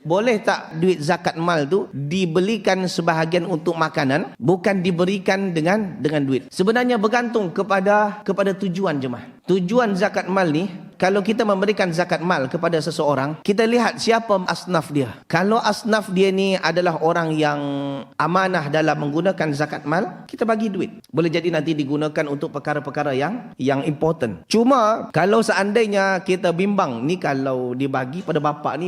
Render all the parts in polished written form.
Boleh tak duit zakat mal tu dibelikan sebahagian untuk makanan, bukan diberikan dengan duit? Sebenarnya bergantung kepada tujuan jemaah. Tujuan zakat mal ni, kalau kita memberikan zakat mal kepada seseorang, kita lihat siapa asnaf dia. Kalau asnaf dia ni adalah orang yang amanah dalam menggunakan zakat mal, kita bagi duit. Boleh jadi nanti digunakan untuk perkara-perkara yang important. Cuma kalau seandainya kita bimbang ni, kalau dibagi pada bapak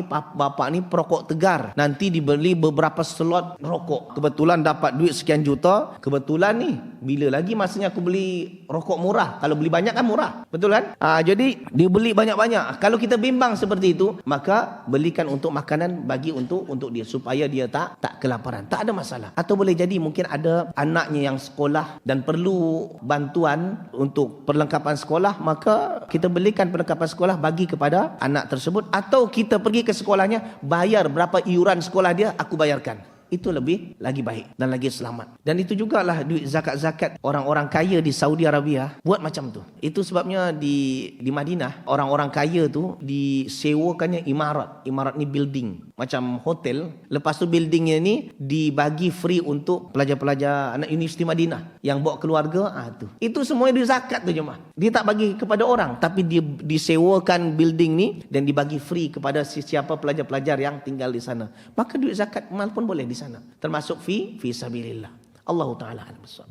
ni perokok tegar, nanti dibeli beberapa slot rokok, kebetulan dapat duit sekian juta, kebetulan ni bila lagi masanya aku beli rokok murah, kalau beli banyak kan murah, betul kan? Jadi dibeli banyak-banyak. Kalau kita bimbang seperti itu, maka belikan untuk makanan, bagi untuk dia, supaya dia tak kelaparan, tak ada masalah. Atau boleh jadi mungkin ada anaknya yang sekolah dan perlu bantuan untuk perlengkapan sekolah, maka kita belikan perlengkapan sekolah bagi kepada anak tersebut. Atau kita pergi ke sekolahnya, bayar berapa iuran sekolah dia, aku bayarkan. Itu lebih lagi baik dan lagi selamat. Dan itu jugalah duit zakat-zakat orang-orang kaya di Saudi Arabia buat macam tu. Itu sebabnya di Madinah, orang-orang kaya tu disewakannya imarat. Imarat ni building, macam hotel. Lepas tu buildingnya ni dibagi free untuk pelajar-pelajar anak Universiti Madinah yang bawa keluarga. Itu semuanya duit zakat tu jemaah. Dia tak bagi kepada orang, tapi dia disewakan building ni dan dibagi free kepada siapa pelajar-pelajar yang tinggal di sana. Maka duit zakat mal pun boleh di sana, termasuk fi sabilillah. Allahu taala alam.